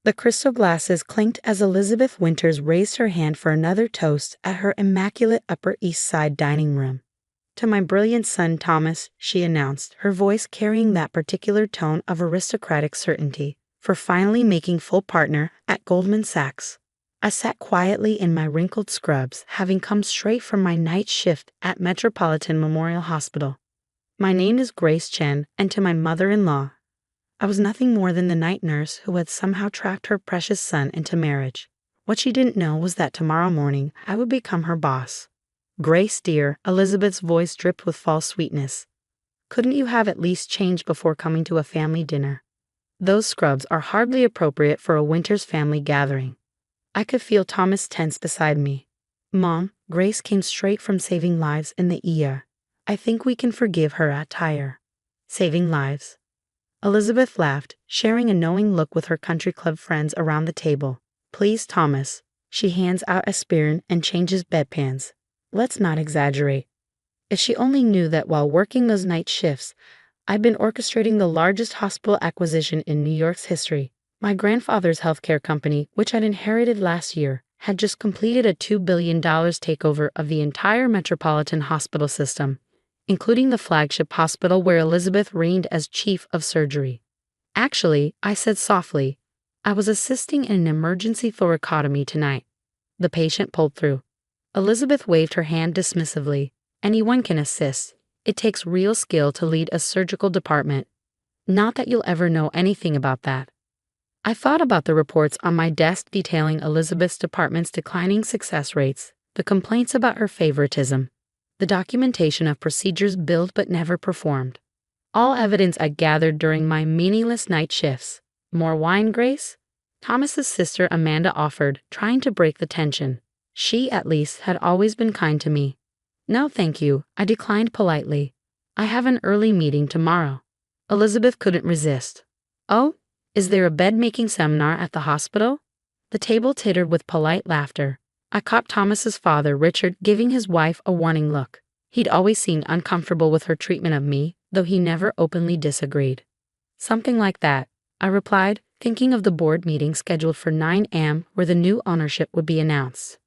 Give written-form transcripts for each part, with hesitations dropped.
The crystal glasses clinked as Elizabeth Winters raised her hand for another toast at her immaculate Upper East Side dining room. "To my brilliant son, Thomas," she announced, her voice carrying that particular tone of aristocratic certainty, "for finally making full partner at Goldman Sachs." I sat quietly in my wrinkled scrubs, having come straight from my night shift at Metropolitan Memorial Hospital. "My name is Grace Chen, and to my mother-in-law." I was nothing more than the night nurse who had somehow trapped her precious son into marriage. What she didn't know was that tomorrow morning I would become her boss. "Grace, dear," Elizabeth's voice dripped with false sweetness. "Couldn't you have at least changed before coming to a family dinner? Those scrubs are hardly appropriate for a Winters family gathering." I could feel Thomas tense beside me. "Mom, Grace came straight from saving lives in the ER. I think we can forgive her attire." "Saving lives?" Elizabeth laughed, sharing a knowing look with her country club friends around the table. "Please, Thomas." She hands out aspirin and changes bedpans. "Let's not exaggerate." If she only knew that while working those night shifts, I'd been orchestrating the largest hospital acquisition in New York's history. My grandfather's healthcare company, which I'd inherited last year, had just completed a $2 billion takeover of the entire metropolitan hospital system, including the flagship hospital where Elizabeth reigned as chief of surgery. "Actually," I said softly, "I was assisting in an emergency thoracotomy tonight." The patient pulled through. Elizabeth waved her hand dismissively. "Anyone can assist. It takes real skill to lead a surgical department. Not that you'll ever know anything about that." I thought about the reports on my desk detailing Elizabeth's department's declining success rates, the complaints about her favoritism, the documentation of procedures billed but never performed. All evidence I gathered during my meaningless night shifts. "More wine, Grace?" Thomas's sister Amanda offered, trying to break the tension. She, at least, had always been kind to me. "No, thank you," I declined politely. "I have an early meeting tomorrow." Elizabeth couldn't resist. "Oh, is there a bed-making seminar at the hospital?" The table tittered with polite laughter. I caught Thomas's father, Richard, giving his wife a warning look. He'd always seemed uncomfortable with her treatment of me, though he never openly disagreed. "Something like that," I replied, thinking of the board meeting scheduled for 9 a.m. where the new ownership would be announced.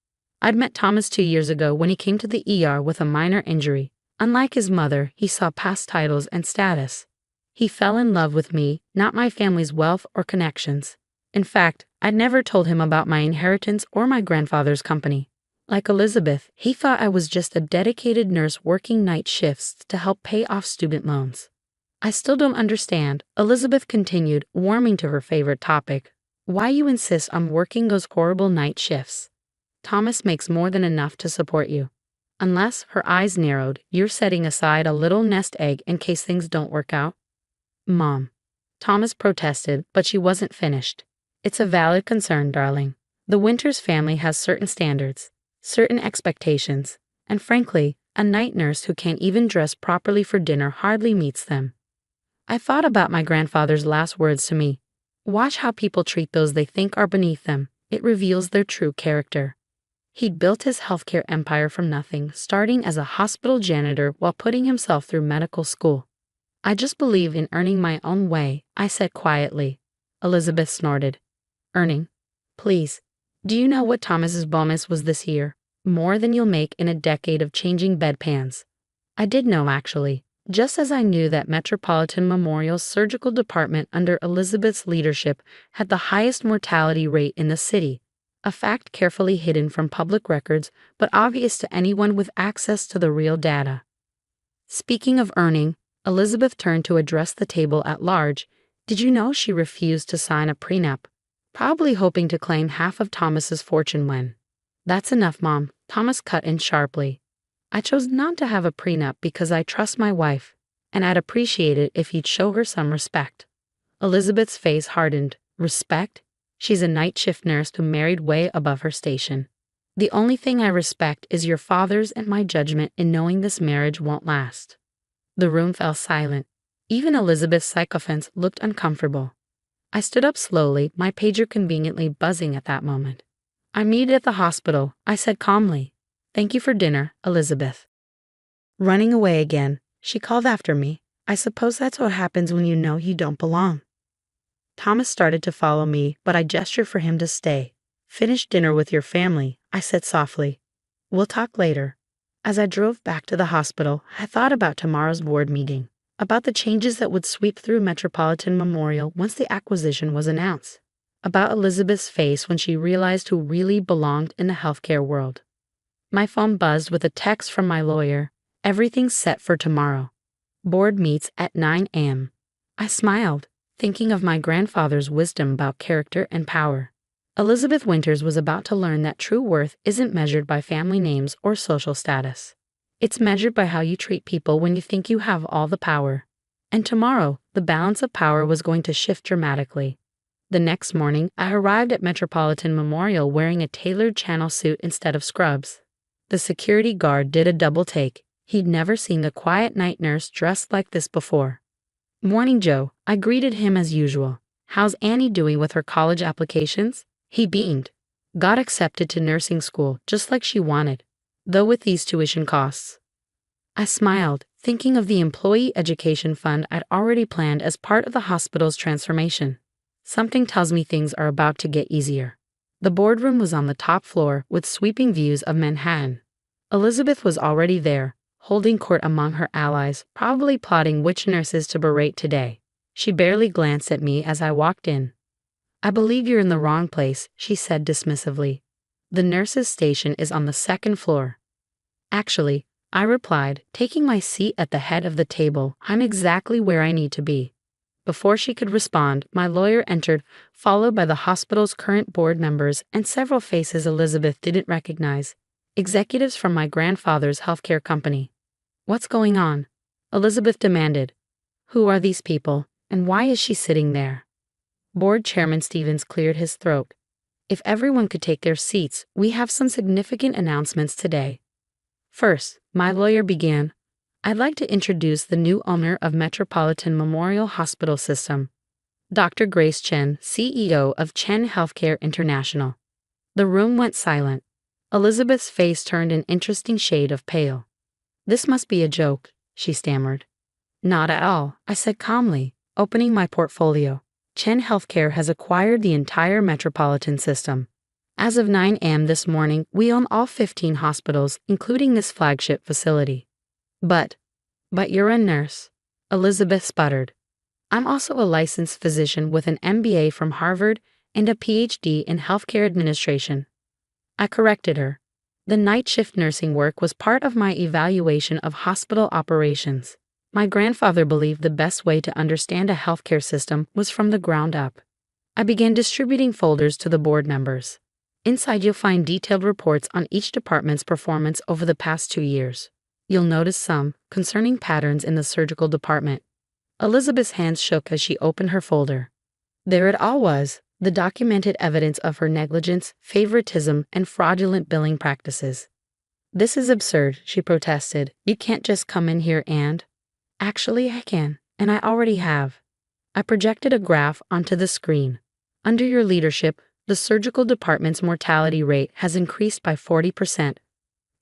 I'd met Thomas 2 years ago when he came to the ER with a minor injury. Unlike his mother, he saw past titles and status. He fell in love with me, not my family's wealth or connections. In fact, I'd never told him about my inheritance or my grandfather's company. Like Elizabeth, he thought I was just a dedicated nurse working night shifts to help pay off student loans. "I still don't understand," Elizabeth continued, warming to her favorite topic, "why you insist on working those horrible night shifts. Thomas makes more than enough to support you. Unless," her eyes narrowed, "you're setting aside a little nest egg in case things don't work out." "Mom." Thomas protested, but she wasn't finished. "It's a valid concern, darling. The Winters family has certain standards, certain expectations, and frankly, a night nurse who can't even dress properly for dinner hardly meets them." I thought about my grandfather's last words to me. "Watch how people treat those they think are beneath them. It reveals their true character." He'd built his healthcare empire from nothing, starting as a hospital janitor while putting himself through medical school. "I just believe in earning my own way," I said quietly. Elizabeth snorted. "Earning? Please. Do you know what Thomas's bonus was this year? More than you'll make in a decade of changing bedpans." I did know, actually. Just as I knew that Metropolitan Memorial's surgical department under Elizabeth's leadership had the highest mortality rate in the city, a fact carefully hidden from public records but obvious to anyone with access to the real data. Speaking of earning, Elizabeth turned to address the table at large. "Did you know she refused to sign a prenup? Probably hoping to claim half of Thomas's fortune when—" "That's enough, Mom," Thomas cut in sharply. "I chose not to have a prenup because I trust my wife, and I'd appreciate it if you'd show her some respect." Elizabeth's face hardened. "Respect? She's a night shift nurse who married way above her station. The only thing I respect is your father's and my judgment in knowing this marriage won't last." The room fell silent. Even Elizabeth's sycophants looked uncomfortable. I stood up slowly, my pager conveniently buzzing at that moment. "I'm needed at the hospital," I said calmly. "Thank you for dinner, Elizabeth." Running away again, she called after me. "I suppose that's what happens when you know you don't belong." Thomas started to follow me, but I gestured for him to stay. Finish dinner with your family, I said softly. We'll talk later. As I drove back to the hospital, I thought about tomorrow's board meeting, about the changes that would sweep through Metropolitan Memorial once the acquisition was announced, about Elizabeth's face when she realized who really belonged in the healthcare world. My phone buzzed with a text from my lawyer. Everything's set for tomorrow. Board meets at 9 a.m. I smiled, thinking of my grandfather's wisdom about character and power. Elizabeth Winters was about to learn that true worth isn't measured by family names or social status. It's measured by how you treat people when you think you have all the power. And tomorrow, the balance of power was going to shift dramatically. The next morning, I arrived at Metropolitan Memorial wearing a tailored channel suit instead of scrubs. The security guard did a double take. He'd never seen the quiet night nurse dressed like this before. Morning, Joe, I greeted him as usual. How's Annie doing with her college applications? He beamed. Got accepted to nursing school, just like she wanted, though with these tuition costs. I smiled, thinking of the employee education fund I'd already planned as part of the hospital's transformation. Something tells me things are about to get easier. The boardroom was on the top floor with sweeping views of Manhattan. Elizabeth was already there, holding court among her allies, probably plotting which nurses to berate today. She barely glanced at me as I walked in. I believe you're in the wrong place, she said dismissively. The nurses' station is on the second floor. Actually, I replied, taking my seat at the head of the table, I'm exactly where I need to be. Before she could respond, my lawyer entered, followed by the hospital's current board members and several faces Elizabeth didn't recognize, executives from my grandfather's healthcare company. What's going on? Elizabeth demanded. Who are these people, and why is she sitting there? Board Chairman Stevens cleared his throat. If everyone could take their seats, we have some significant announcements today. First, my lawyer began, I'd like to introduce the new owner of Metropolitan Memorial Hospital System, Dr. Grace Chen, CEO of Chen Healthcare International. The room went silent. Elizabeth's face turned an interesting shade of pale. This must be a joke, she stammered. Not at all, I said calmly, opening my portfolio. Chen Healthcare has acquired the entire metropolitan system. As of 9 a.m. this morning, we own all 15 hospitals, including this flagship facility. But you're a nurse, Elizabeth sputtered. I'm also a licensed physician with an MBA from Harvard and a PhD in healthcare administration. I corrected her. The night shift nursing work was part of my evaluation of hospital operations. My grandfather believed the best way to understand a healthcare system was from the ground up. I began distributing folders to the board members. Inside you'll find detailed reports on each department's performance over the past 2 years. You'll notice some concerning patterns in the surgical department. Elizabeth's hands shook as she opened her folder. There it all was, the documented evidence of her negligence, favoritism, and fraudulent billing practices. This is absurd, she protested. You can't just come in here and... Actually, I can, and I already have. I projected a graph onto the screen. Under your leadership, the surgical department's mortality rate has increased by 40%.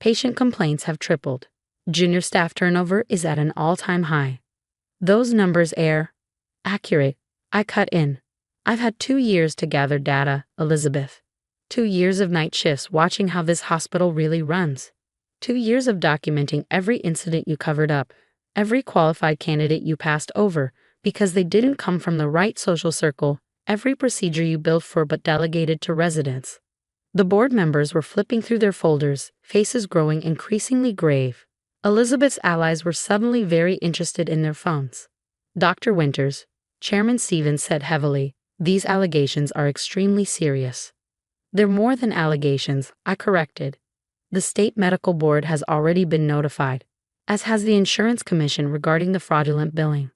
Patient complaints have tripled. Junior staff turnover is at an all-time high. Those numbers are accurate, I cut in. I've had 2 years to gather data, Elizabeth. 2 years of night shifts watching how this hospital really runs. 2 years of documenting every incident you covered up, every qualified candidate you passed over because they didn't come from the right social circle, every procedure you billed for but delegated to residents. The board members were flipping through their folders, faces growing increasingly grave. Elizabeth's allies were suddenly very interested in their phones. Dr. Winters, Chairman Stevens said heavily, these allegations are extremely serious. They're more than allegations, I corrected. The state medical board has already been notified, as has the insurance commission regarding the fraudulent billing.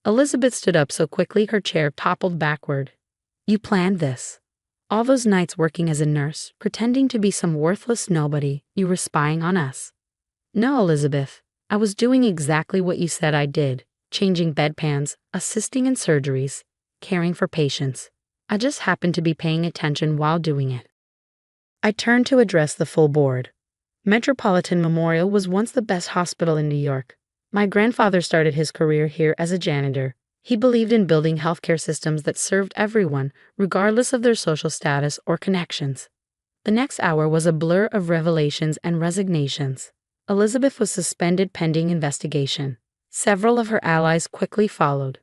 Elizabeth stood up so quickly her chair toppled backward. You planned this. All those nights working as a nurse, pretending to be some worthless nobody, you were spying on us. No, Elizabeth, I was doing exactly what you said I did, changing bedpans, assisting in surgeries, caring for patients. I just happened to be paying attention while doing it. I turned to address the full board. Metropolitan Memorial was once the best hospital in New York. My grandfather started his career here as a janitor, He believed in building healthcare systems that served everyone, regardless of their social status or connections. The next hour was a blur of revelations and resignations. Elizabeth was suspended pending investigation. Several of her allies quickly followed.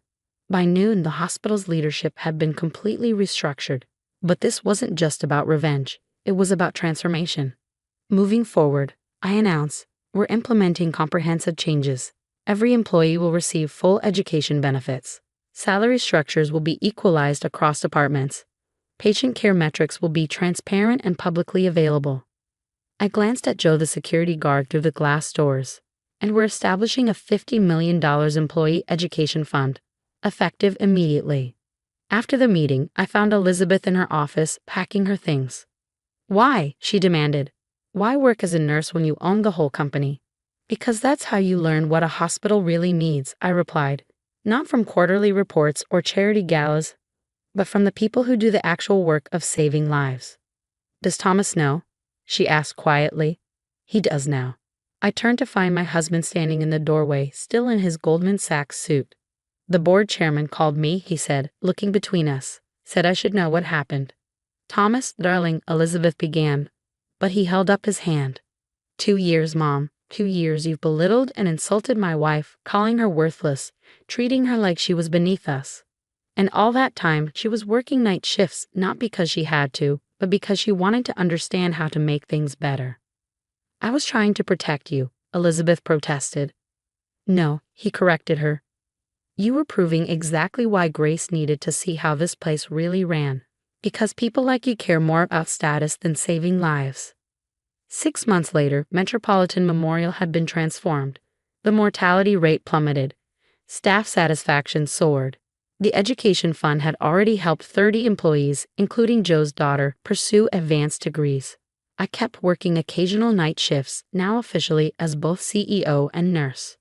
By noon, the hospital's leadership had been completely restructured. But this wasn't just about revenge, it was about transformation. Moving forward, I announce, we're implementing comprehensive changes. Every employee will receive full education benefits. Salary structures will be equalized across departments. Patient care metrics will be transparent and publicly available. I glanced at Joe, the security guard, through the glass doors. And we're establishing a $50 million employee education fund, effective immediately. After the meeting, I found Elizabeth in her office, packing her things. Why? She demanded. Why work as a nurse when you own the whole company? Because that's how you learn what a hospital really needs, I replied. Not from quarterly reports or charity galas, but from the people who do the actual work of saving lives. Does Thomas know? She asked quietly. He does now. I turned to find my husband standing in the doorway, still in his Goldman Sachs suit. The board chairman called me, he said, looking between us, said I should know what happened. Thomas, darling, Elizabeth began, but he held up his hand. 2 years, Mom. 2 years you've belittled and insulted my wife, calling her worthless, treating her like she was beneath us. And all that time, she was working night shifts, not because she had to, but because she wanted to understand how to make things better. I was trying to protect you, Elizabeth protested. No, he corrected her. You were proving exactly why Grace needed to see how this place really ran. Because people like you care more about status than saving lives. 6 months later, Metropolitan Memorial had been transformed. The mortality rate plummeted. Staff satisfaction soared. The education fund had already helped 30 employees, including Joe's daughter, pursue advanced degrees. I kept working occasional night shifts, now officially as both CEO and nurse.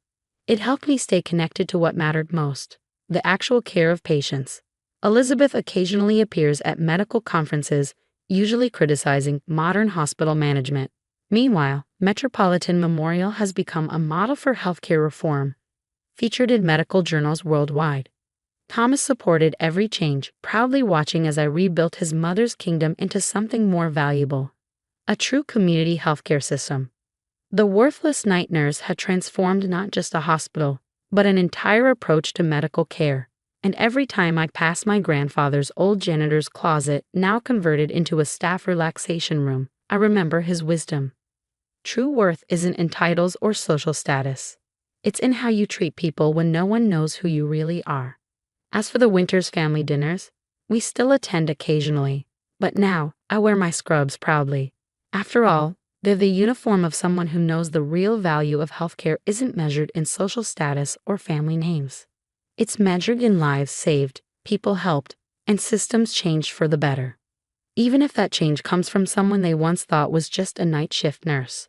It helped me stay connected to what mattered most, the actual care of patients. Elizabeth occasionally appears at medical conferences, usually criticizing modern hospital management. Meanwhile, Metropolitan Memorial has become a model for healthcare reform, featured in medical journals worldwide. Thomas supported every change, proudly watching as I rebuilt his mother's kingdom into something more valuable. A true community healthcare system. The worthless night nurse had transformed not just a hospital, but an entire approach to medical care. And every time I passed my grandfather's old janitor's closet, now converted into a staff relaxation room, I remember his wisdom. True worth isn't in titles or social status. It's in how you treat people when no one knows who you really are. As for the Winters family dinners, we still attend occasionally, but now I wear my scrubs proudly. After all, they're the uniform of someone who knows the real value of healthcare isn't measured in social status or family names. It's measured in lives saved, people helped, and systems changed for the better. Even if that change comes from someone they once thought was just a night shift nurse.